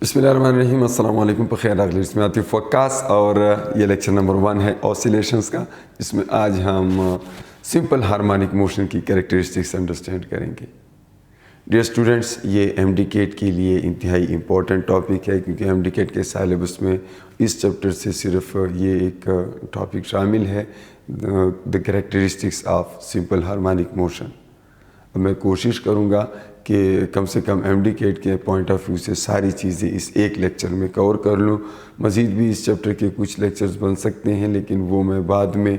بسم اللہ الرحمن الرحیم. السلام علیکم. بخیر اگلی اس میں عاطف وقاص اور یہ لیکچر نمبر 1 ہے آسیلیشنز کا. اس میں آج ہم سمپل ہارمونک موشن کی کریکٹرسٹکس انڈرسٹینڈ کریں گے. ڈیئر اسٹوڈنٹس، یہ MD-CAT کے لیے انتہائی امپورٹنٹ ٹاپک ہے کیونکہ MD-CAT کے سیلیبس میں اس چیپٹر سے صرف یہ ایک ٹاپک شامل ہے، the characteristics of simple harmonic motion. میں کوشش کروں گا کہ کم سے کم MD-CAT کے پوائنٹ آف ویو سے ساری چیزیں اس ایک لیکچر میں کور کر لوں. مزید بھی اس چیپٹر کے کچھ لیکچرز بن سکتے ہیں لیکن وہ میں بعد میں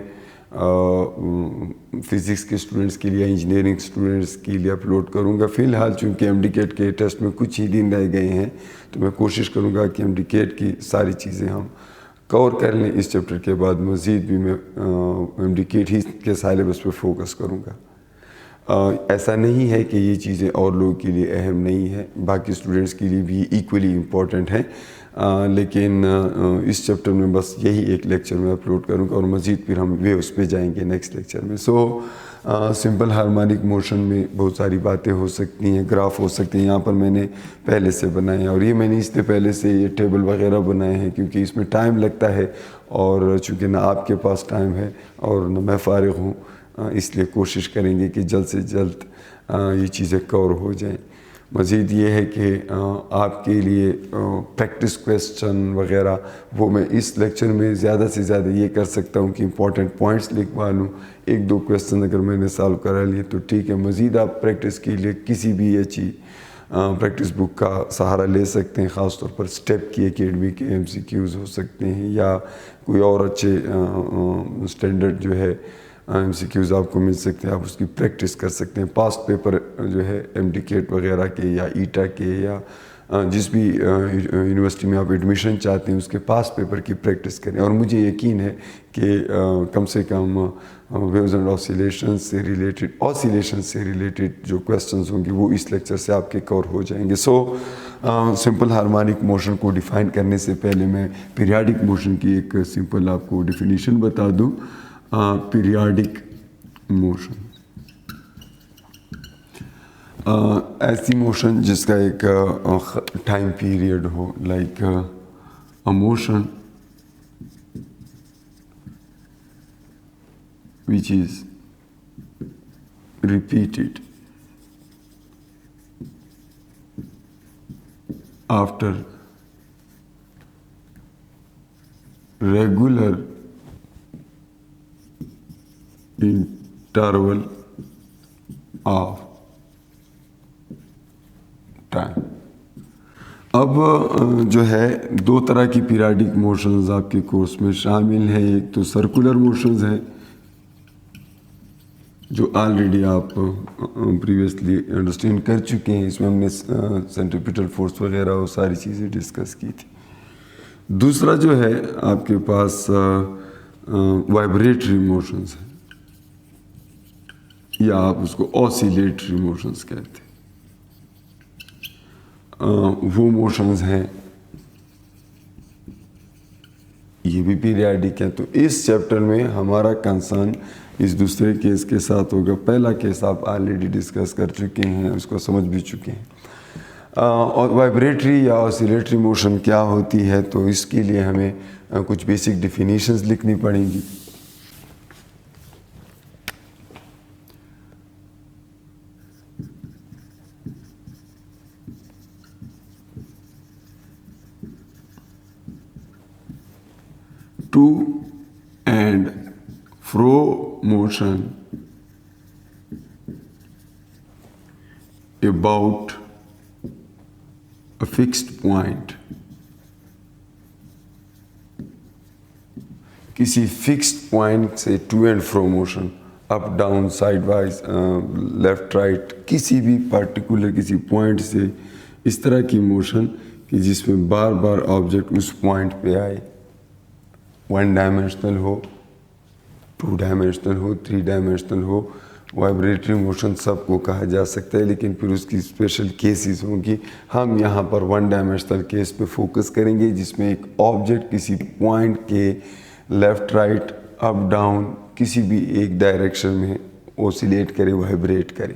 فزکس کے اسٹوڈنٹس کے لیے، انجینئرنگ اسٹوڈنٹس کے لیے اپلوڈ کروں گا. فی الحال چونکہ MD-CAT کے ٹیسٹ میں کچھ ہی دن رہ گئے ہیں تو میں کوشش کروں گا کہ MD-CAT کی ساری چیزیں ہم کور کر لیں. اس چیپٹر کے بعد مزید بھی میں MD-CAT ہی کے سیلیبس پہ فوکس کروں گا. ایسا نہیں ہے کہ یہ چیزیں اور لوگوں کے لیے اہم نہیں ہے، باقی اسٹوڈنٹس کے لیے بھی ایکولی امپورٹنٹ ہے، لیکن اس چیپٹر میں بس یہی ایک لیکچر میں اپلوڈ کروں گا اور مزید پھر ہم ویوز پہ جائیں گے نیکسٹ لیکچر میں. سمپل ہارمونک موشن میں بہت ساری باتیں ہو سکتی ہیں، گراف ہو سکتے ہیں. یہاں پر میں نے پہلے سے بنائے ہیں اور یہ میں نے اس سے پہلے سے یہ ٹیبل وغیرہ بنائے ہیں کیونکہ اس میں ٹائم لگتا ہے اور چونکہ نہ آپ کے پاس ٹائم ہے اور نہ میں فارغ ہوں، اس لیے کوشش کریں گے کہ جلد سے جلد یہ چیزیں کور ہو جائیں. مزید یہ ہے کہ آپ کے لیے پریکٹس کویسچن وغیرہ وہ میں اس لیکچر میں زیادہ سے زیادہ یہ کر سکتا ہوں کہ امپورٹنٹ پوائنٹس لکھوا لوں. 1-2 کویسچن اگر میں نے سالو کرا لیے تو ٹھیک ہے. مزید آپ پریکٹس کے لیے کسی بھی اچھی پریکٹس بک کا سہارا لے سکتے ہیں، خاص طور پر اسٹیپ کی اکیڈمی کے MCQs ہو سکتے ہیں یا کوئی اور اچھے اسٹینڈرڈ جو ہے MCQs آپ کو مل سکتے ہیں. آپ اس کی پریکٹس کر سکتے ہیں. پاسٹ پیپر جو ہے MD-CAT وغیرہ کے یا ایٹا کے یا جس بھی یونیورسٹی میں آپ ایڈمیشن چاہتے ہیں اس کے پاسٹ پیپر کی پریکٹس کریں. اور مجھے یقین ہے کہ کم سے کم ویوز اینڈ آسیلیشن سے ریلیٹڈ جو کویسچنز ہوں گے وہ اس لیکچر سے آپ کے کور ہو جائیں گے. سمپل ہارمونک موشن کو ڈیفائن کرنے سے پہلے میں پیریاڈک موشن کی ایک سمپل آپ کو ڈیفینیشن بتا دوں. پیریاڈک موشن ایسی موشن جس کا ایک time period who, like a motion which is repeated after regular interval of time. اب جو ہے 2 طرح کی پیریاڈک موشنز آپ کے کورس میں شامل ہیں. ایک تو سرکولر موشنز ہیں جو آلریڈی آپ پریویسلی انڈرسٹینڈ کر چکے ہیں. اس میں ہم نے سینٹریپیٹل فورس وغیرہ وہ ساری چیزیں ڈسکس کی تھی. دوسرا جو ہے آپ کے پاس وائبریٹری موشنز ہیں یا آپ اس کو آسیلیٹری موشنز کہتے ہیں. وہ موشنز ہیں یہ بھی پیریاڈک ہیں. تو اس چیپٹر میں ہمارا کنسرن اس دوسرے کیس کے ساتھ ہوگا. پہلا کیس آپ آلریڈی ڈسکس کر چکے ہیں، اس کو سمجھ بھی چکے ہیں. اور وائبریٹری یا آسیلیٹری موشن کیا ہوتی ہے تو اس کے لیے ہمیں کچھ بیسک ڈیفینیشنز لکھنی پڑیں گی. To and fro motion about a fixed point. کسی فکسڈ پوائنٹ سے to and fro motion, up down, side wise, left right, کسی بھی پرٹیکولر کسی پوائنٹ سے اس طرح کی موشن کہ جس میں بار بار آبجیکٹ اس پوائنٹ پہ آئے. 1 ڈائمینشنل ہو، 2 ڈائمینشنل ہو، 3 ڈائمینشنل ہو. وائبریٹری موشن سب کو کہا جا سکتا ہے لیکن پھر اس کی اسپیشل کیسز ہوں گی. ہم یہاں پر 1 ڈائمینشنل کیس پہ فوکس کریں گے جس میں ایک آبجیکٹ کسی پوائنٹ کے لیفٹ رائٹ اپ ڈاؤن کسی بھی ایک ڈائریکشن میں اوسیلیٹ کرے، وائبریٹ کرے.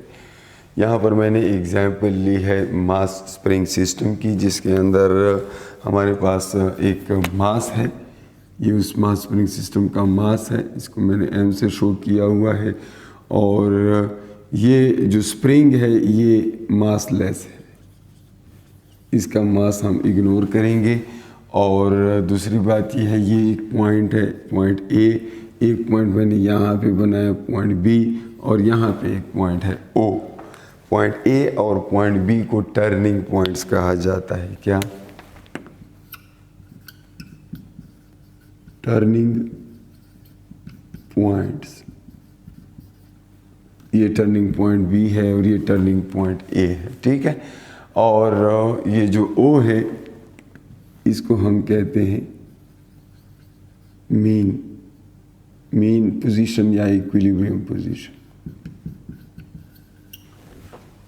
یہاں پر میں نے ایگزامپل لی ہے ماس اسپرنگ سسٹم کی، جس کے اندر ہمارے پاس ایک ماس ہے، یہ اس ماس اسپرنگ سسٹم کا ماس ہے، اس کو میں نے ایم سے شو کیا ہوا ہے، اور یہ جو اسپرنگ ہے یہ ماس لیس ہے، اس کا ماس ہم اگنور کریں گے۔ اور دوسری بات یہ ہے، یہ ایک پوائنٹ ہے، پوائنٹ اے، ایک پوائنٹ میں نے یہاں پہ بنایا پوائنٹ بی، اور یہاں پہ ایک پوائنٹ ہے او۔ پوائنٹ اے اور پوائنٹ بی کو ٹرننگ پوائنٹس کہا جاتا ہے۔ کیا؟ Turning points. یہ ٹرننگ پوائنٹ بی ہے اور یہ ٹرننگ پوائنٹ اے ہے، ٹھیک ہے۔ اور یہ جو او ہے اس کو ہم کہتے ہیں مین پوزیشن یا ایکویلیبریم پوزیشن۔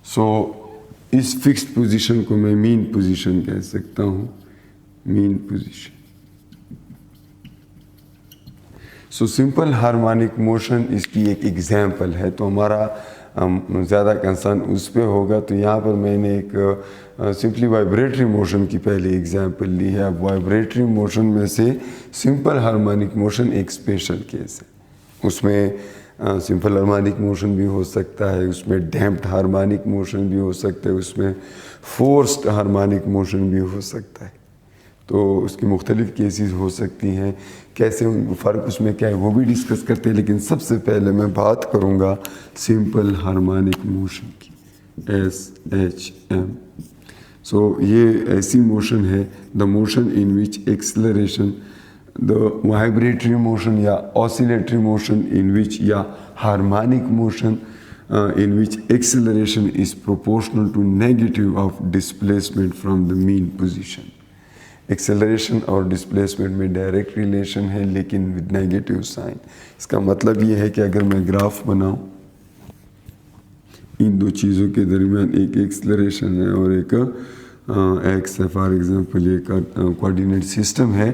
سو اس فکسڈ پوزیشن کو میں مین پوزیشن کہہ سکتا ہوں، mean position. So simple harmonic motion اس کی ایک ایگزامپل ہے، تو ہمارا زیادہ کنسرن اس پہ ہوگا۔ تو یہاں پر میں نے ایک سمپلی وائبریٹری موشن کی پہلے ایگزامپل لی ہے۔ اب وائبریٹری موشن میں سے سمپل ہارمونک موشن ایک اسپیشل کیس ہے، اس میں سمپل ہارمونک موشن بھی ہو سکتا ہے، اس میں ڈیمپڈ ہارمونک موشن بھی ہو سکتا ہے، اس میں فورسڈ ہارمونک موشن بھی ہو سکتا ہے۔ تو اس کی مختلف کیسز ہو سکتی ہیں، کیسے فرق اس میں کیا ہے وہ بھی ڈسکس کرتے ہیں، لیکن سب سے پہلے میں بات کروں گا سمپل ہارمونک موشن کی، SHM۔ سو یہ ایسی موشن ہے، the motion in which acceleration, the وائبریٹری motion یا آسیلیٹری موشن ان وچ، یا harmonic motion in which acceleration is proportional to negative of displacement from the mean position۔ Acceleration اور ڈسپلیسمنٹ میں direct relation ہے، لیکن ود نیگیٹو سائن۔ اس کا مطلب یہ ہے کہ اگر میں گراف بناؤں، ان دو چیزوں کے درمیان ایک ایکسلریشن ہے اور ایک ایکس ہے، فار ایگزامپل یہ کوآرڈینیٹ سسٹم ہے،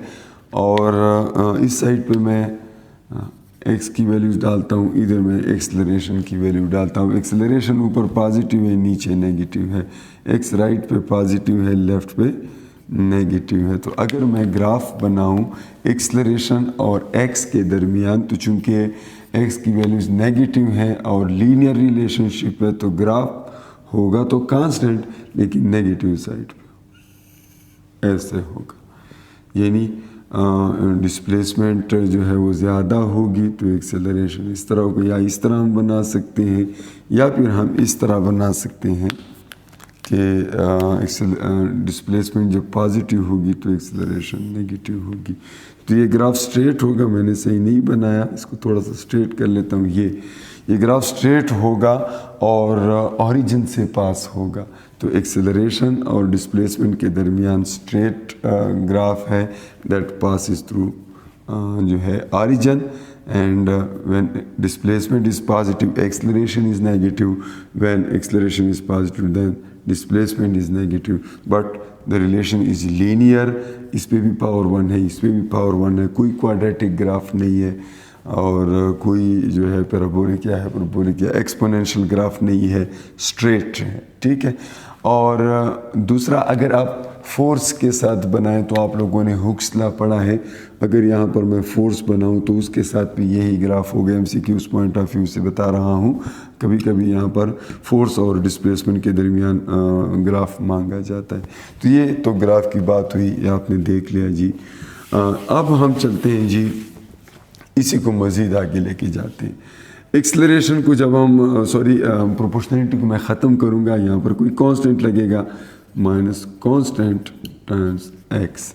اور اس سائڈ پہ میں ایکس کی ویلیوز ڈالتا ہوں، ادھر میں ایکسلریشن کی ویلیو ڈالتا ہوں۔ ایکسلریشن اوپر پازیٹیو ہے، نیچے نیگیٹیو ہے، ایکس رائٹ پہ پازیٹیو ہے، لیفٹ پہ نیگیٹیو ہے۔ تو اگر میں گراف بناؤں ایکسلریشن اور ایکس کے درمیان، تو چونکہ ایکس کی ویلیوز نیگیٹیو ہیں اور لینئر ریلیشن شپ ہے، تو گراف ہوگا تو کانسٹنٹ، لیکن نیگیٹیو سائڈ پہ ایسے ہوگا، یعنی ڈسپلیسمنٹ جو ہے وہ زیادہ ہوگی تو ایکسلریشن اس طرح ہوگا، یا اس طرح ہم بنا سکتے ہیں، یا پھر ہم اس طرح بنا سکتے ہیں کہ ڈسپلیسمنٹ جب پازیٹیو ہوگی تو ایکسلریشن نیگیٹیو ہوگی۔ تو یہ گراف سٹریٹ ہوگا، میں نے صحیح نہیں بنایا، اس کو تھوڑا سا سٹریٹ کر لیتا ہوں۔ یہ گراف سٹریٹ ہوگا اور اوریجن سے پاس ہوگا، تو ایکسلریشن اور ڈسپلیسمنٹ کے درمیان سٹریٹ گراف ہے دیٹ پاسز تھرو جو ہے origin, and when displacement is positive acceleration is negative, when acceleration is positive then displacement is negative, but the relation is linear۔ اس پہ بھی پاور 1 ہے، اس پہ بھی پاور 1 ہے، کوئی کوارڈریٹک گراف نہیں ہے، اور کوئی جو ہے پیرابولک یا ہائپربولک یا ایکسپونینشیل گراف نہیں ہے، اسٹریٹ ہے، ٹھیک ہے۔ اور دوسرا، اگر آپ فورس کے ساتھ بنائیں تو آپ لوگوں نے ہکس لا پڑھا ہے، اگر یہاں پر میں فورس بناؤں تو اس کے ساتھ بھی یہی گراف ہوگا۔ ایم سی کیو اس پوائنٹ آف ویو سے بتا رہا ہوں، کبھی کبھی یہاں پر فورس اور ڈسپلیسمنٹ کے درمیان گراف مانگا جاتا ہے۔ تو یہ تو گراف کی بات ہوئی، یہ آپ نے دیکھ لیا جی۔ اب ہم چلتے ہیں جی، اسی کو مزید آگے لے کے جاتے ہیں۔ ایکسلریشن کو جب ہم پروپورشنلٹی کو میں ختم کروں گا، یہاں پر کوئی کانسٹنٹ لگے گا، مائنس کانسٹنٹ ٹائمس ایکس۔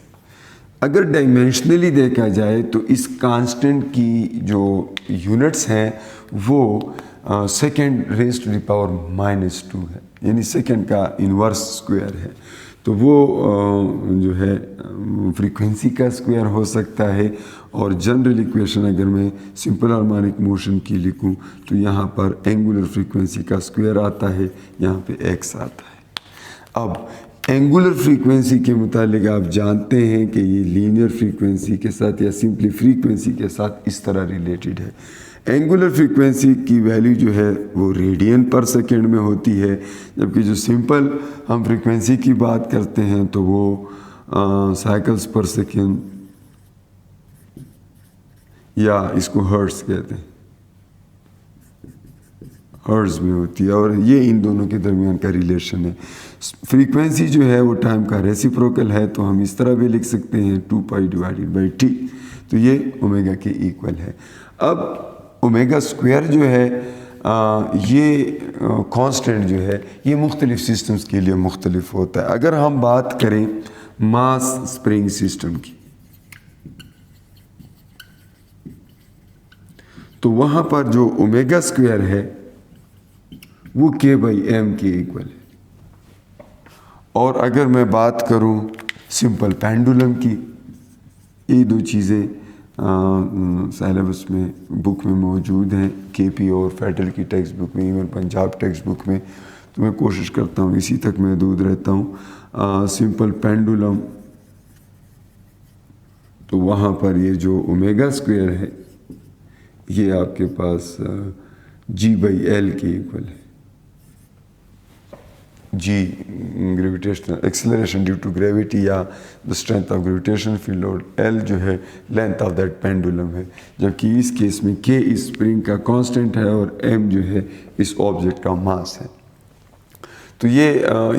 اگر ڈائمینشنلی دیکھا جائے تو اس کانسٹنٹ کی جو یونٹس ہیں وہ second raise to the power -2 ہے، یعنی سیکنڈ کا انورس اسکوائر ہے۔ تو وہ جو ہے فریکوینسی کا اسکوائر ہو سکتا ہے، اور جنرل ایکویشن اگر میں سمپل ہارمونک موشن کی لکھوں تو یہاں پر اینگولر فریکوینسی کا اسکوائر آتا ہے، یہاں پہ ایکس آتا ہے۔ اب اینگولر فریکوینسی کے متعلق آپ جانتے ہیں کہ یہ لینئر فریکوینسی کے ساتھ یا سمپلی فریکوینسی کے ساتھ اس طرح ریلیٹڈ ہے۔ اینگولر فریکوینسی کی ویلیو جو ہے وہ ریڈین پر سیکنڈ میں ہوتی ہے، جبکہ جو سمپل ہم فریکوینسی کی بات کرتے ہیں تو وہ سائیکلز پر سیکنڈ یا اس کو ہرٹز کہتے ہیں، ہرٹز میں ہوتی ہے، اور یہ ان دونوں کے درمیان کا ریلیشن ہے۔ فریکوینسی جو ہے وہ ٹائم کا ریسیپروکل ہے، تو ہم اس طرح بھی لکھ سکتے ہیں 2π/T، تو یہ اومیگا کے ایکول ہے۔ اب اومیگا اسکوائر جو ہے یہ کانسٹنٹ جو ہے یہ مختلف سسٹمز کے لیے مختلف ہوتا ہے۔ اگر ہم بات کریں ماس اسپرنگ سسٹم کی تو وہاں پر جو اومیگا اسکوائر ہے وہ K/m کے ایکول ہے، اور اگر میں بات کروں سمپل پینڈولم کی، یہ دو چیزیں سیلیبس میں بک میں موجود ہیں، KP اور فیڈرل کی ٹیکسٹ بک میں، ایون پنجاب ٹیکسٹ بک میں، تو میں کوشش کرتا ہوں اسی تک محدود رہتا ہوں۔ سمپل پینڈولم تو وہاں پر یہ جو اومیگا اسکوائر ہے یہ آپ کے پاس G/L کے ایکول ہے۔ G gravitational acceleration due to gravity یا the strength of gravitation field, اور L جو ہے لینتھ آف دیٹ پینڈولم ہے، جبکہ اس کیس میں K اس اسپرنگ کا کانسٹنٹ ہے اور M جو ہے اس آبجیکٹ کا ماس ہے۔ تو یہ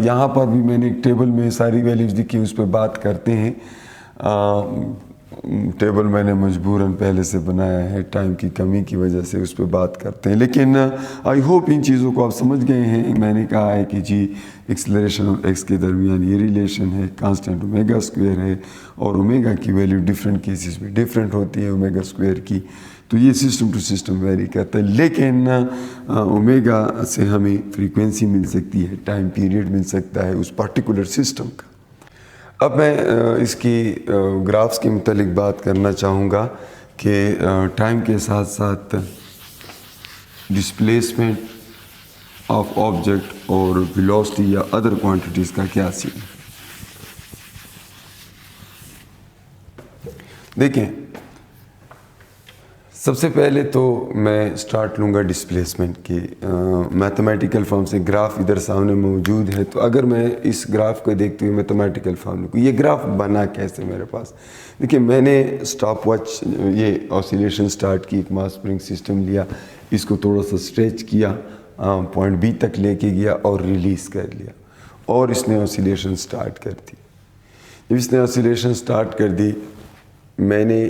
یہاں پر بھی میں نے ایک ٹیبل میں ساری ویلیوز لکھی، اس پہ بات کرتے ہیں۔ ٹیبل میں نے مجبوراً پہلے سے بنایا ہے، ٹائم کی کمی کی وجہ سے اس پہ بات کرتے ہیں، لیکن آئی ہوپ ان چیزوں کو آپ سمجھ گئے ہیں۔ میں نے کہا ہے کہ جی ایکسلریشن اور ایکس کے درمیان یہ ریلیشن ہے، کانسٹنٹ اومیگا اسکوائر ہے، اور اومیگا کی ویلیو ڈفرینٹ کیسز میں ڈفرینٹ ہوتی ہے اومیگا اسکوائر کی، تو یہ سسٹم ٹو سسٹم ویری کرتا ہے، لیکن اومیگا سے ہمیں فریکوینسی مل سکتی ہے، ٹائم پیریڈ مل سکتا ہے اس پرٹیکولر سسٹم کا۔ اب میں اس کی گرافس کے متعلق بات کرنا چاہوں گا کہ ٹائم کے ساتھ ساتھ ڈسپلیسمنٹ آف آبجیکٹ اور ویلوسٹی یا ادر کوانٹیٹیز کا کیا سین ہے۔ دیکھیں، سب سے پہلے تو میں سٹارٹ لوں گا ڈسپلیسمنٹ کی، میتھمیٹیکل فارم سے گراف ادھر سامنے موجود ہے، تو اگر میں اس گراف کو دیکھتے ہوئے میتھمیٹیکل فارم کو، یہ گراف بنا کیسے میرے پاس، دیکھیں میں نے سٹاپ واچ یہ آسیلیشن سٹارٹ کی، ایک ماس اسپرنگ سسٹم لیا، اس کو تھوڑا سا اسٹریچ کیا، پوائنٹ بی تک لے کے گیا اور ریلیز کر لیا، اور اس نے آسیلیشن سٹارٹ کر دی۔ جب اس نے آسیلیشن سٹارٹ کر دی، میں نے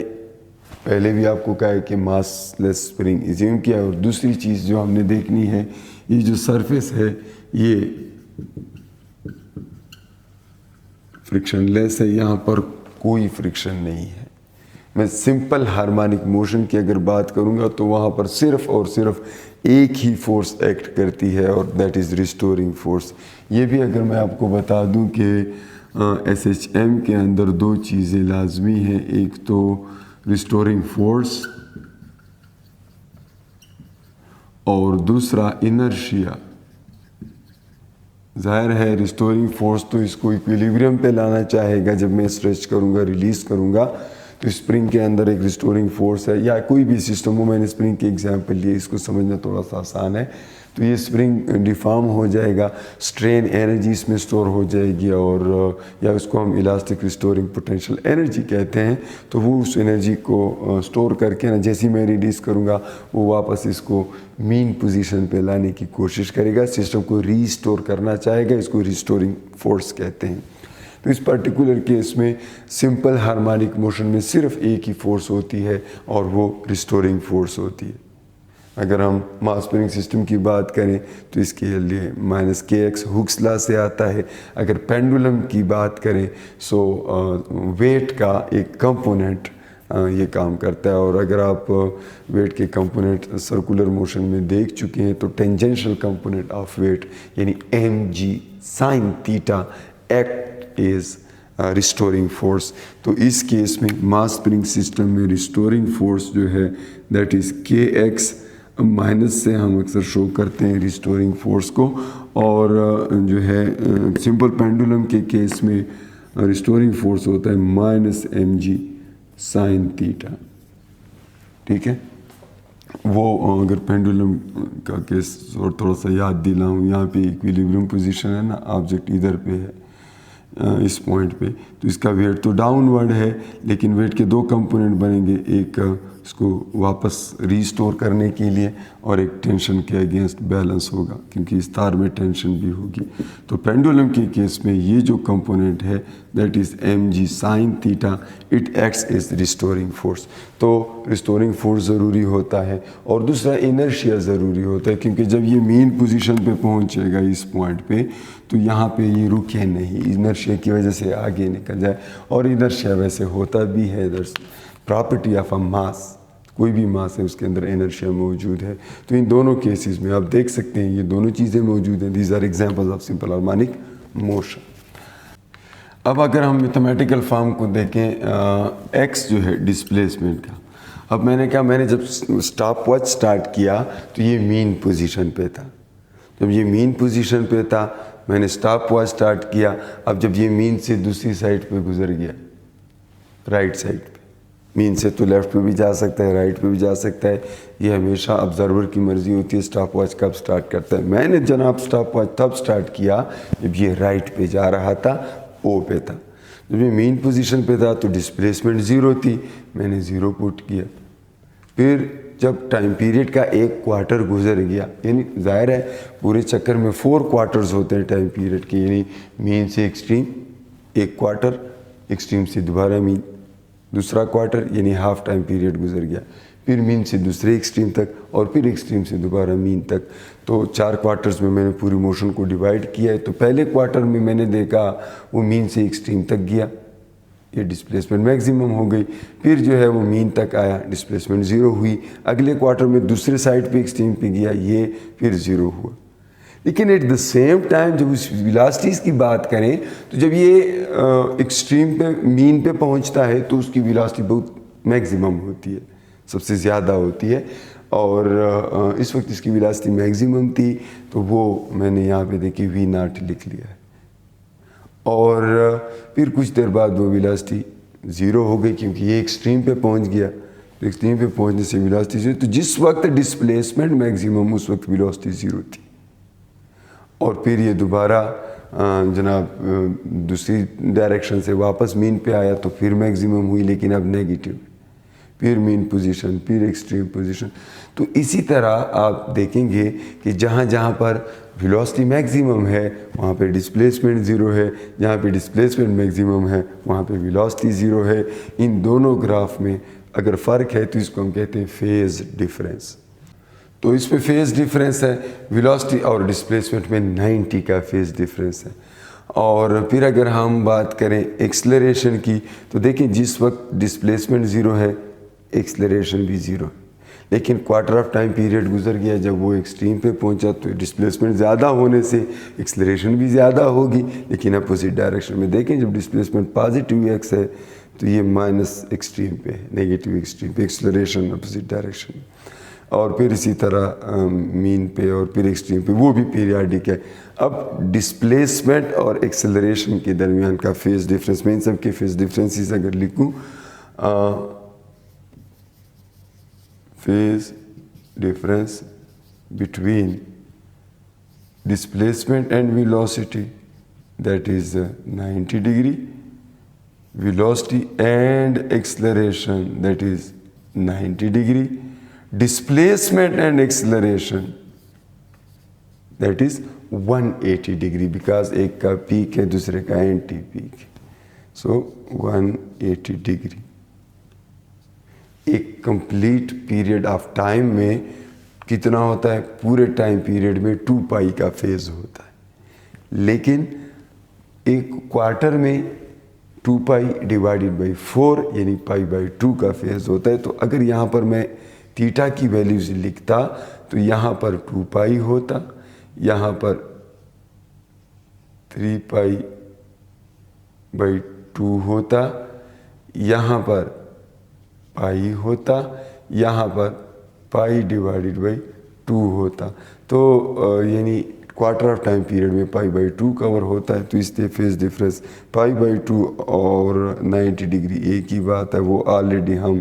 پہلے بھی آپ کو کہا ہے کہ ماس لیس اسپرنگ ایزیوم کیا، اور دوسری چیز جو ہم نے دیکھنی ہے، یہ جو سرفیس ہے یہ فرکشن لیس ہے، یہاں پر کوئی فرکشن نہیں ہے۔ میں سمپل ہارمونک موشن کی اگر بات کروں گا تو وہاں پر صرف اور صرف ایک ہی فورس ایکٹ کرتی ہے، اور دیٹ از ریسٹورنگ فورس۔ یہ بھی اگر میں آپ کو بتا دوں کہ SHM کے اندر دو چیزیں لازمی ہیں، ایک تو ریسٹورنگ فورس اور دوسرا انرشیا۔ ظاہر ہے ریسٹورنگ فورس تو اس کو ایکویلیبریم پہ لانا چاہے گا، جب میں اسٹریچ کروں گا ریلیز کروں گا تو اسپرنگ کے اندر ایک ریسٹورنگ فورس ہے، یا کوئی بھی سسٹم ہو، میں نے اسپرنگ کی ایگزامپل لی، اس کو سمجھنا تھوڑا سا آسان ہے، تو یہ اسپرنگ ڈیفارم ہو جائے گا، اسٹرین انرجی اس میں اسٹور ہو جائے گی، اور یا اس کو ہم الاسٹک ریسٹورنگ پوٹینشیل انرجی کہتے ہیں، تو وہ اس انرجی کو اسٹور کر کے نا جیسے میں ریلیز کروں گا وہ واپس اس کو مین پوزیشن پہ لانے کی کوشش کرے گا، سسٹم کو ری اسٹور کرنا چاہے گا، اس کو ریسٹورنگ فورس کہتے ہیں۔ تو اس پرٹیکولر کیس میں سمپل ہارمونک موشن میں صرف ایک ہی فورس ہوتی ہے، اور وہ ریسٹورنگ فورس ہوتی ہے۔ اگر ہم ماس اسپرنگ سسٹم کی بات کریں تو اس کے لیے -kx ہکس لا سے آتا ہے۔ اگر پینڈولم کی بات کریں سو ویٹ کا ایک کمپوننٹ یہ کام کرتا ہے، اور اگر آپ ویٹ کے کمپوننٹ سرکولر موشن میں دیکھ چکے ہیں تو ٹینجنشل کمپوننٹ آف ویٹ یعنی mg sin θ act as restoring force. تو اس کیس میں ماس اسپرنگ سسٹم میں ریسٹورنگ فورس جو ہے دیٹ از kx، مائنس سے ہم اکثر شو کرتے ہیں ریسٹورنگ فورس کو، اور جو ہے سمپل پینڈولم کے کیس میں ریسٹورنگ فورس ہوتا ہے -mg sin θ۔ ٹھیک ہے، وہ اگر پینڈولم کا کیس اور تھوڑا سا یاد دلاؤں، یہاں پہ ایکویلیبریم پوزیشن ہے نا، آبجیکٹ ادھر پہ ہے اس پوائنٹ پہ، تو اس کا ویٹ تو ڈاؤن ورڈ ہے، لیکن ویٹ کے دو کمپوننٹ بنیں گے، ایک اس کو واپس ریسٹور کرنے کے لیے اور ایک ٹینشن کے اگینسٹ بیلنس ہوگا، کیونکہ اس تار میں ٹینشن بھی ہوگی۔ تو پینڈولم کے کیس میں یہ جو کمپوننٹ ہے that is M G sine theta, it acts as restoring force. تو ریسٹورنگ فورس ضروری ہوتا ہے، اور دوسرا انرشیا ضروری ہوتا ہے، کیونکہ جب یہ مین پوزیشن پہ پہنچے گا اس پوائنٹ پہ تو یہاں پہ یہ رکے نہیں، انرشیا کی وجہ سے آگے نکل جائے، اور انرشیا ویسے ہوتا بھی ہے پراپرٹی آف اے ماس، کوئی بھی ماس ہے اس کے اندر انرشیا موجود ہے۔ تو ان دونوں کیسز میں آپ دیکھ سکتے ہیں یہ دونوں چیزیں موجود ہیں، these are examples of simple harmonic motion. اب اگر ہم میتھمیٹیکل فارم کو دیکھیں، ایکس جو ہے ڈسپلیسمنٹ کا، اب میں نے کہا میں نے جب اسٹاپ واچ سٹارٹ کیا تو یہ مین پوزیشن پہ تھا، جب یہ مین پوزیشن پہ تھا میں نے اسٹاپ واچ سٹارٹ کیا، اب جب یہ مین سے دوسری سائڈ پہ گزر گیا، رائٹ سائڈ پہ، مین سے تو لیفٹ پہ بھی جا سکتا ہے، رائٹ پہ بھی جا سکتا ہے، یہ ہمیشہ آبزرور کی مرضی ہوتی ہے اسٹاپ واچ کب سٹارٹ کرتا ہے۔ میں نے جناب اسٹاپ واچ تب سٹارٹ کیا جب یہ رائٹ پہ جا رہا تھا، او پہ تھا، جب یہ مین پوزیشن پہ تھا تو ڈسپلیسمنٹ زیرو تھی، میں نے زیرو پٹ کیا۔ پھر جب ٹائم پیریڈ کا ایک کوارٹر گزر گیا، یعنی ظاہر ہے پورے چکر میں 4 کوارٹرز ہوتے ہیں ٹائم پیریڈ کے، یعنی مین سے ایکسٹریم ایک کوارٹر، ایکسٹریم سے دوبارہ مین دوسرا کوارٹر، یعنی ہاف ٹائم پیریڈ گزر گیا، پھر مین سے دوسرے ایکسٹریم تک، اور پھر ایکسٹریم سے دوبارہ مین تک۔ تو 4 کوارٹرز میں میں نے پوری موشن کو ڈیوائڈ کیا ہے۔ تو پہلے کوارٹر میں میں نے دیکھا وہ مین سے ایکسٹریم تک گیا، یہ ڈسپلیسمنٹ میکسیمم ہو گئی، پھر جو ہے وہ مین تک آیا، ڈسپلیسمنٹ زیرو ہوئی، اگلے کوارٹر میں دوسرے سائڈ پہ ایکسٹریم پہ گیا، یہ پھر زیرو ہوا۔ لیکن ایٹ دا سیم ٹائم جب اس ویلاسٹیز کی بات کریں تو جب یہ ایکسٹریم پہ مین پہ پہنچتا ہے تو اس کی ویلاسٹی بہت میکسیمم ہوتی ہے، سب سے زیادہ ہوتی ہے، اور اس وقت اس کی ویلاسٹی میکسیمم تھی تو وہ میں نے یہاں پہ دیکھی وی ناٹ لکھ لیا ہے، اور پھر کچھ دیر بعد وہ ویلاسٹی زیرو ہو گئی کیونکہ یہ ایکسٹریم پہ پہنچ گیا، ایکسٹریم پہ پہنچنے سے ویلاسٹی زیرو، تو جس وقت ڈسپلیسمنٹ میکسیمم اس وقت ویلاسٹی زیرو تھی، اور پھر یہ دوبارہ جناب دوسری ڈائریکشن سے واپس مین پہ آیا تو پھر میکسیمم ہوئی، لیکن اب نیگیٹیو، پھر مین پوزیشن، پھر ایکسٹریم پوزیشن۔ تو اسی طرح آپ دیکھیں گے کہ جہاں جہاں پر ویلاسٹی میکسیمم ہے وہاں پہ ڈسپلیسمنٹ زیرو ہے، جہاں پہ ڈسپلیسمنٹ میکسیمم ہے وہاں پہ ویلاسٹی زیرو ہے۔ ان دونوں گراف میں اگر فرق ہے تو اس کو ہم کہتے ہیں فیز ڈفرینس۔ تو اس میں فیز ڈفرینس ہے، ویلاسٹی اور ڈسپلیسمنٹ میں 90 کا فیز ڈفرینس ہے۔ اور پھر اگر ہم بات کریں ایکسلریشن کی تو دیکھیں جس وقت ڈسپلیسمنٹ زیرو ہے ایکسلریشن بھی زیرو ہے، لیکن کوارٹر آف ٹائم پیریڈ گزر گیا، جب وہ ایکسٹریم پہ پہنچا تو ڈسپلیسمنٹ زیادہ ہونے سے ایکسلریشن بھی زیادہ ہوگی، لیکن اپوزٹ ڈائریکشن میں دیکھیں جب ڈسپلیسمنٹ پازیٹیو ایکس ہے تو یہ مائنس ایکسٹریم پہ ہے، نیگیٹیو ایکسٹریم پہ، ایکسلریشن اپوزٹ ڈائریکشن میں، اور پھر اسی طرح مین پہ اور پھر ایکسٹریم پہ، وہ بھی پیریاڈک ہے۔ اب ڈسپلیسمنٹ اور ایکسلریشن کے درمیان کا فیز ڈفرینس، میں ان سب کے فیز ڈفرینسز اگر لکھوں، phase difference between displacement and velocity, that is 90 degree, velocity and acceleration, that is 90 degree, displacement and acceleration, that is 180 degree, because ایک کا پیک ہے دوسرے کا اینٹی پیک ہے، so 180 degree۔ ایک کمپلیٹ پیریڈ آف ٹائم میں کتنا ہوتا ہے؟ پورے ٹائم پیریڈ میں 2 پائی کا فیز ہوتا ہے، لیکن ایک کوارٹر میں 2 پائی ڈیوائڈیڈ بائی 4 یعنی پائی بائی 2 کا فیز ہوتا ہے۔ تو اگر یہاں پر میں تھیٹا کی ویلیوز لکھتا تو یہاں پر 2 پائی ہوتا، یہاں پر 3 پائی بائی 2 ہوتا، یہاں پر پائی ہوتا، یہاں پر پائی ڈیوائڈیڈ بائی 2 ہوتا، تو یعنی کوارٹر آف ٹائم پیریڈ میں پائی بائی 2 کور ہوتا ہے، تو اس لیے فیز ڈفرینس پائی بائی 2 اور 90 ڈگری ایک ہی بات ہے، وہ آلریڈی ہم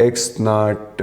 x0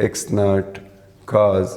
x0 cos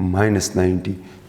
-90,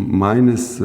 -A0,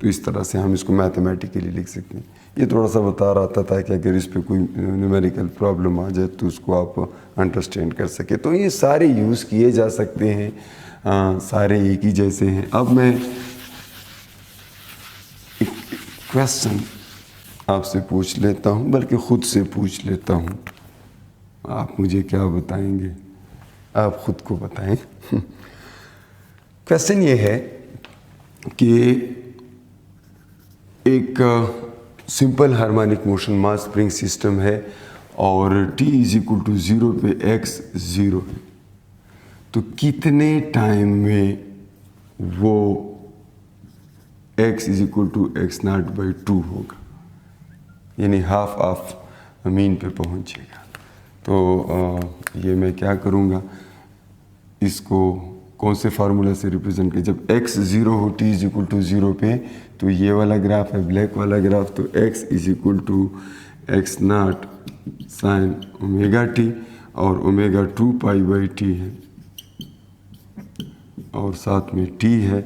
تو اس طرح سے ہم اس کو میتھمیٹیکلی لکھ سکتے ہیں. یہ تھوڑا سا بتا رہا تھا تاکہ اگر اس پہ کوئی نیومیریکل پرابلم آ جائے تو اس کو آپ انڈرسٹینڈ کر سکیں. تو یہ سارے یوز کیے جا سکتے ہیں, سارے ایک ہی جیسے ہیں. اب میں ایک کویسچن آپ سے پوچھ لیتا ہوں, بلکہ خود سے پوچھ لیتا ہوں, آپ مجھے کیا بتائیں گے؟ آپ خود کو بتائیں. کویسچن یہ ہے کہ ایک سمپل ہارمونک موشن ماس اسپرنگ سسٹم ہے اور t=0 پہ x 0 ہے, تو کتنے ٹائم میں وہ x=x0/2 ہوگا, یعنی ہاف آف مین پہ پہنچے گا. تو یہ میں کیا کروں گا, اس کو کون سے فارمولہ سے ریپرزینٹ کر, جب x 0 ہو t=0 پہ, تو یہ والا گراف ہے بلیک والا گراف, تو x=x0 سائن اومیگا ٹی اور اومیگا 2π/t ہے, اور ساتھ میں t ہے,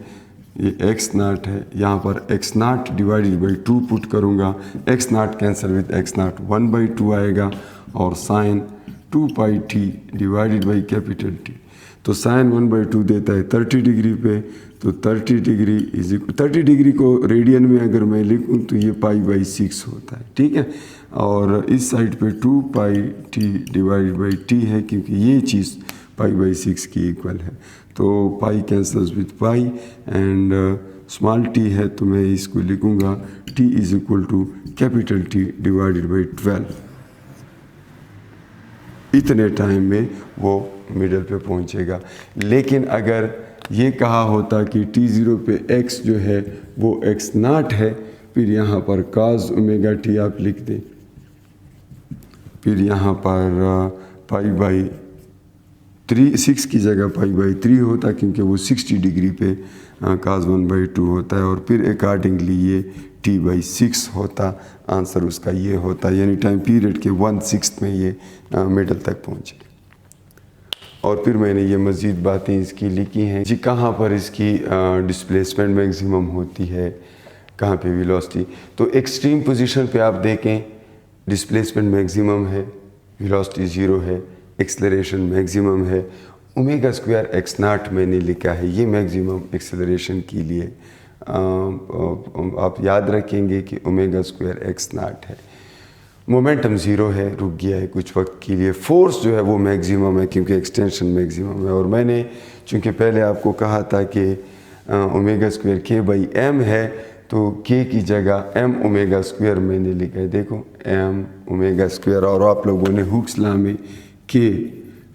یہ x0 ہے. یہاں پر x0/2 پٹ کروں گا, x0 کینسل وتھ x0 1/2 آئے گا, اور سائن 2πt/T. تو سائن 1/2 دیتا ہے 30 ڈگری پہ, تو 30 ڈگری کو ریڈین میں اگر میں لکھوں تو یہ π/6 ہوتا ہے, ٹھیک ہے. اور اس سائڈ پہ 2πt/T ہے, کیونکہ یہ چیز π/6 کی ایکول ہے. تو pi cancels with pi and small t ہے, تو میں اس کو لکھوں گا T=T/12. اتنے ٹائم میں وہ مڈل پہ پہنچے گا. لیکن اگر یہ کہا ہوتا کہ t0 پہ x جو ہے وہ x0 ہے, پھر یہاں پر cos اومیگا ٹی آپ لکھ دیں, پھر یہاں پر π/6 کی جگہ π/3 ہوتا, کیونکہ وہ 60 ڈگری پہ cos 1/2 ہوتا ہے, اور پھر اکارڈنگلی یہ t/6 ہوتا. آنسر اس کا یہ ہوتا, یعنی ٹائم پیریڈ کے 1/6 میں یہ مڈل تک پہنچے. اور پھر میں نے یہ مزید باتیں اس کی لکھی ہیں جی, کہاں پر اس کی ڈسپلیسمنٹ میگزیمم ہوتی ہے, کہاں پہ ویلوسٹی. تو ایکسٹریم پوزیشن پہ آپ دیکھیں ڈسپلیسمنٹ میگزیمم ہے, ویلوسٹی 0 ہے, ایکسلریشن میگزیمم ہے. اومیگا اسکوائر x0 میں نے لکھا ہے, یہ میگزیمم ایکسلریشن کے لیے آپ یاد رکھیں گے کہ اومیگا اسکوائر x0 ہے. مومنٹم 0 ہے, رک گیا ہے کچھ وقت کے لیے. فورس جو ہے وہ میگزیمم ہے, کیونکہ ایکسٹینشن میگزیمم ہے. اور میں نے چونکہ پہلے آپ کو کہا تھا کہ اومیگا اسکوائر k/m ہے, تو k کی جگہ m اومیگا اسکوائر میں نے لکھا ہے. دیکھو m اومیگا اسکوائر, اور آپ لوگوں نے ہوکس لا میں k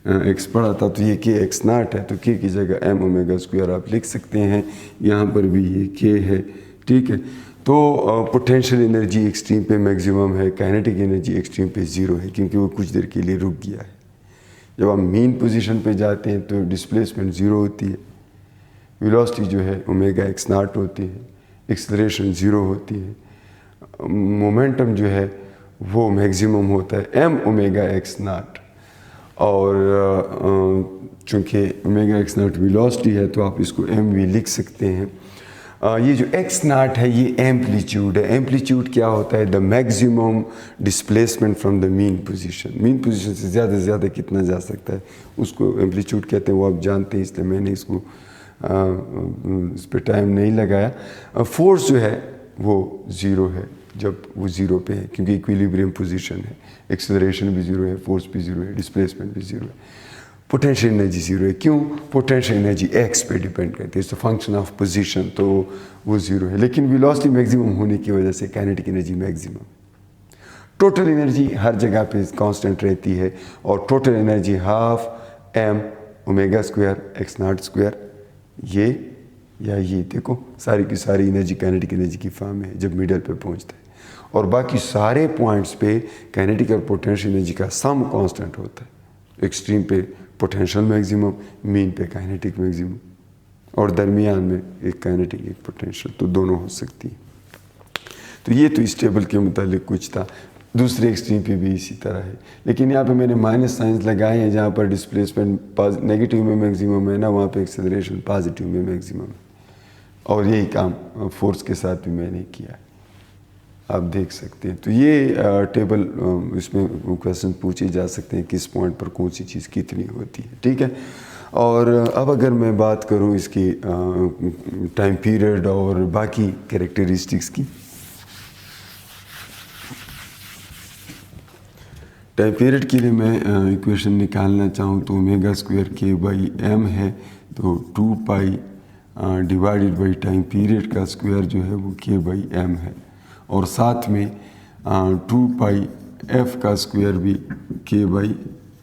x پڑھا تھا, تو یہ k x0 ہے, تو k کی جگہ m اومیگا اسکوائر آپ لکھ سکتے ہیں. یہاں پر بھی یہ k ہے, ٹھیک ہے. تو پوٹینشیل انرجی ایکسٹریم پہ میگزیمم ہے, کائنیٹک انرجی ایکسٹریم پہ 0 ہے, کیونکہ وہ کچھ دیر کے لیے رک گیا ہے. جب ہم مین پوزیشن پہ جاتے ہیں تو ڈسپلیسمنٹ 0 ہوتی ہے, ویلوسٹی جو ہے اومیگا x0 ہوتی ہے, ایکسلریشن 0 ہوتی ہے, مومنٹم جو ہے وہ میگزیمم ہوتا ہے m اومیگا x0. اور چونکہ اومیگا x0 ویلوسٹی ہے, تو آپ اس کو m بھی لکھ سکتے ہیں. یہ جو x0 ہے یہ ایمپلیٹیوڈ ہے. ایمپلیٹیوڈ کیا ہوتا ہے؟ The maximum displacement from the mean position. Mean position سے زیادہ سے زیادہ کتنا جا سکتا ہے, اس کو ایمپلیٹیوڈ کہتے ہیں. وہ آپ جانتے ہیں, اس لیے میں نے اس کو اس پہ ٹائم نہیں لگایا. فورس جو ہے وہ 0 ہے جب وہ 0 پہ ہے, کیونکہ ایکویلیبریم پوزیشن ہے. ایکسلریشن بھی 0 ہے, فورس بھی 0 ہے, ڈسپلیسمنٹ بھی 0 ہے. پوٹینشیل انرجی 0 ہے. کیوں؟ پوٹینشیل انرجی ایکس پہ ڈیپینڈ کرتی ہے, it's a function of position, تو وہ 0 ہے. لیکن ویلوسٹی میگزیمم ہونے کی وجہ سے kinetic energy maximum. Total energy ہر جگہ پہ کانسٹنٹ رہتی ہے, اور total energy half m omega square x0 square. یہ یا یہ دیکھو ساری کی ساری انرجی کائنیٹک انرجی کی فارم میں ہے جب میڈل پہ پہنچتا ہے, اور باقی سارے پوائنٹس پہ کائنیٹک اور پوٹینشیل انرجی کا سم کانسٹنٹ ہوتا ہے. ایکسٹریم پہ پوٹینشیل میگزیمم, مین پہ کائنیٹک میگزیمم, اور درمیان میں ایک کائنیٹک ایک پوٹینشیل, تو دونوں ہو سکتی ہیں. تو یہ تو اس ٹیبل کے متعلق کچھ تھا. دوسرے ایکسٹریم پہ بھی اسی طرح ہے, لیکن یہاں پہ میں نے مائنس سائنس لگائے ہیں. جہاں پر ڈسپلیسمنٹ نیگیٹو میں میگزیمم ہے نا, وہاں پہ ایکسلریشن پازیٹیو میں میگزیمم ہے. اور یہی کام فورس کے ساتھ بھی میں نے کیا ہے، آپ دیکھ سکتے ہیں۔ تو یہ ٹیبل اس میں کویسچن پوچھے جا سکتے ہیں کس پوائنٹ پر کون سی چیز کتنی ہوتی ہے، ٹھیک ہے۔ اور اب اگر میں بات کروں اس کی ٹائم پیریڈ اور باقی کریکٹرسٹکس کی، ٹائم پیریڈ کے لیے میں ایکویشن نکالنا چاہوں تو اومیگا اسکوائر کے بائی ایم ہے، تو 2 پائی ڈیوائڈیڈ بائی ٹائم پیریڈ کا اسکوائر جو ہے وہ کے بائی ایم ہے، اور ساتھ میں 2 پائی ایف کا اسکوائر بھی کے بائی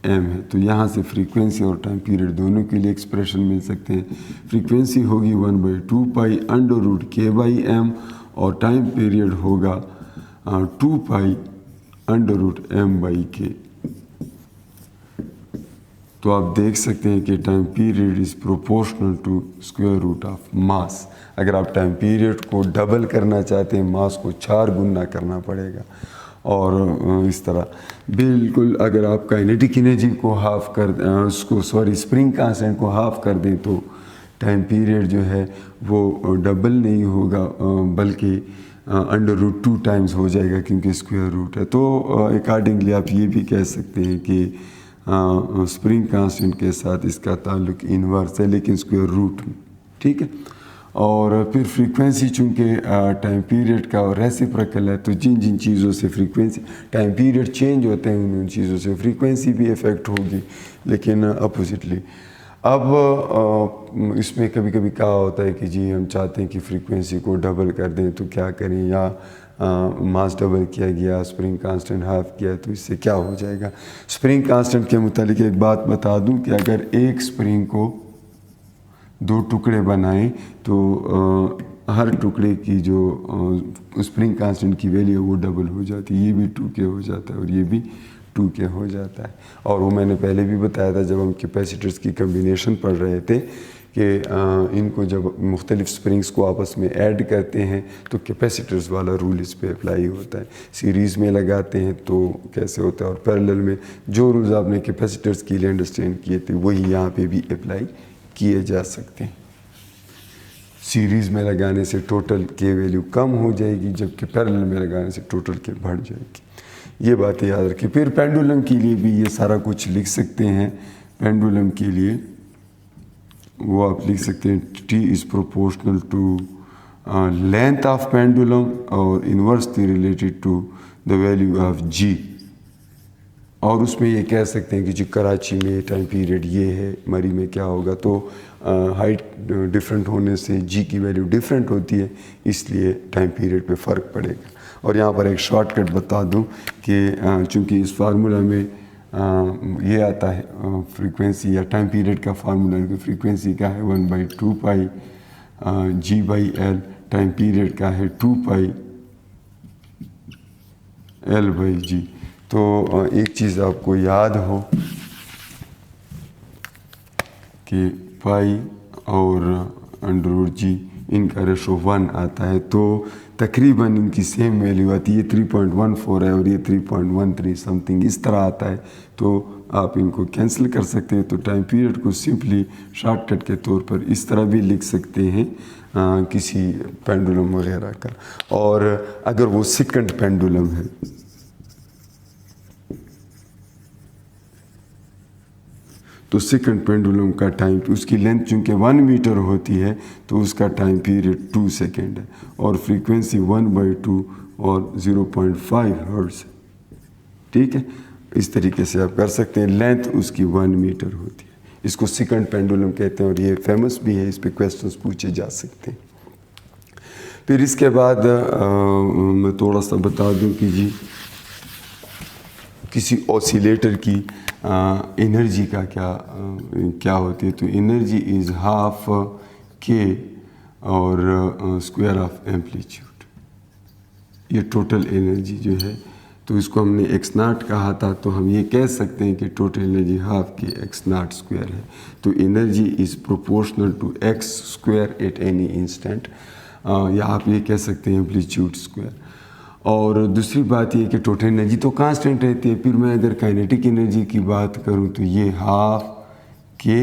ایم ہے۔ تو یہاں سے فریکوینسی اور ٹائم پیریڈ دونوں کے لیے ایکسپریشن مل سکتے ہیں۔ فریکوینسی ہوگی 1/2 پائی انڈر روٹ کے بائی ایم، اور ٹائم پیریڈ ہوگا 2 پائی انڈر روٹ ایم بائی کے۔ تو آپ دیکھ سکتے ہیں کہ time period is proportional two square root of mass. اگر آپ ٹائم پیریڈ کو ڈبل کرنا چاہتے ہیں، ماس کو 4 گنا کرنا پڑے گا، اور اس طرح بالکل اگر آپ کائنیٹک انرجی کو ہاف کر اسپرنگ کانسٹنٹ کو ہاف کر دیں تو ٹائم پیریڈ جو ہے وہ ڈبل نہیں ہوگا بلکہ انڈر روٹ 2 ٹائمز ہو جائے گا، کیونکہ اسکوائر روٹ ہے۔ تو اکارڈنگلی آپ یہ بھی کہہ سکتے ہیں کہ اسپرنگ کانسٹنٹ کے ساتھ اس کا تعلق انورس ہے، لیکن اسکوائر روٹ میں، ٹھیک ہے۔ اور پھر فریکوینسی چونکہ ٹائم پیریڈ کا ریسیپریکل ہے، تو جن جن چیزوں سے فریکوینسی ٹائم پیریڈ چینج ہوتے ہیں ان چیزوں سے فریکوینسی بھی افیکٹ ہوگی، لیکن اپوزٹلی۔ اب اس میں کبھی کبھی کہا ہوتا ہے کہ جی ہم چاہتے ہیں کہ فریکوینسی کو ڈبل کر دیں تو کیا کریں، یا ماس ڈبل کیا گیا، اسپرنگ کانسٹنٹ ہاف کیا تو اس سے کیا ہو جائے گا۔ اسپرنگ کانسٹنٹ کے متعلق ایک بات بتا دوں کہ اگر ایک اسپرنگ کو 2 ٹکڑے بنائیں تو ہر ٹکڑے کی جو اسپرنگ کانسٹنٹ کی ویلیو وہ ڈبل ہو جاتی ہے، یہ بھی 2K ہو جاتا ہے اور یہ بھی 2K ہو جاتا ہے۔ اور وہ میں نے پہلے بھی بتایا تھا جب ہم کیپیسیٹرز کی کمبینیشن پڑھ رہے تھے کہ ان کو جب مختلف اسپرنگس کو آپس میں ایڈ کرتے ہیں تو کیپیسیٹرز والا رول اس پہ اپلائی ہوتا ہے۔ سیریز میں لگاتے ہیں تو کیسے ہوتا ہے، اور پیریلل میں جو رولز آپ نے کیپیسیٹرز کے لیے انڈرسٹینڈ کیے تھے وہی یہاں پہ بھی اپلائی کیے جا سکتے ہیں۔ سیریز میں لگانے سے ٹوٹل کے ویلیو کم ہو جائے گی، جبکہ پیریلل میں لگانے سے ٹوٹل کے بڑھ جائے گی۔ یہ باتیں یاد رکھیں۔ پھر پینڈولم کے لیے بھی یہ سارا کچھ لکھ سکتے ہیں۔ پینڈولم کے لیے وہ آپ لکھ سکتے ہیں T is proportional to length of pendulum اور inversely related to the value of G۔ اور اس میں یہ کہہ سکتے ہیں کہ جی کراچی میں ٹائم پیریڈ یہ ہے، مری میں کیا ہوگا، تو ہائٹ ڈفرینٹ ہونے سے جی کی ویلیو ڈفرینٹ ہوتی ہے، اس لیے ٹائم پیریڈ پہ فرق پڑے گا۔ اور یہاں پر ایک شارٹ کٹ بتا دوں کہ چونکہ اس فارمولہ میں یہ آتا ہے فریکوینسی یا ٹائم پیریڈ کا فارمولہ کہ فریکوینسی کا ہے 1/2 پائی G/L، ٹائم پیریڈ کا ہے 2 پائی L/G۔ تو ایک چیز آپ کو یاد ہو کہ پائی اور انڈر روٹ جی ان کا ریشو 1 آتا ہے، تو تقریباً ان کی سیم ویلیو آتی ہے۔ یہ 3.14 ہے اور یہ 3.13 سم تھنگ اس طرح آتا ہے، تو آپ ان کو کینسل کر سکتے ہیں۔ تو ٹائم پیریڈ کو سمپلی شارٹ کٹ کے طور پر اس طرح بھی لکھ سکتے ہیں کسی پینڈولم وغیرہ کا۔ اور اگر وہ سیکنڈ پینڈولم ہے تو سیکنڈ پینڈولم کا ٹائم، اس کی لینتھ چونکہ 1 میٹر ہوتی ہے تو اس کا ٹائم پیریڈ 2 سیکنڈ ہے، اور فریکوینسی 1/2 اور 0.5 ہرٹز ہے، ٹھیک ہے۔ اس طریقے سے آپ کر سکتے ہیں۔ لینتھ اس کی 1 میٹر ہوتی ہے، اس کو سیکنڈ پینڈولم کہتے ہیں، اور یہ فیمس بھی ہے، اس پہ کویسچنس پوچھے جا سکتے ہیں۔ پھر اس کے بعد میں تھوڑا سا بتا دوں کہ جی کسی اوسیلیٹر کی انرجی کا کیا ہوتی ہے، تو انرجی از ہاف کے اور اسکوائر آف ایمپلیٹیوڈ، یہ ٹوٹل انرجی جو ہے، تو اس کو ہم نے x0 کہا تھا، تو ہم یہ کہہ سکتے ہیں کہ ٹوٹل انرجی ہاف کے x0 اسکوائر ہے۔ تو energy is proportional to x square at any instant, یا آپ یہ کہہ سکتے ہیں ایمپلیٹیوڈ اسکوائر۔ اور دوسری بات یہ کہ ٹوٹل انرجی تو کانسٹنٹ رہتی ہے۔ پھر میں اگر کائنیٹک انرجی کی بات کروں تو یہ ہاف کے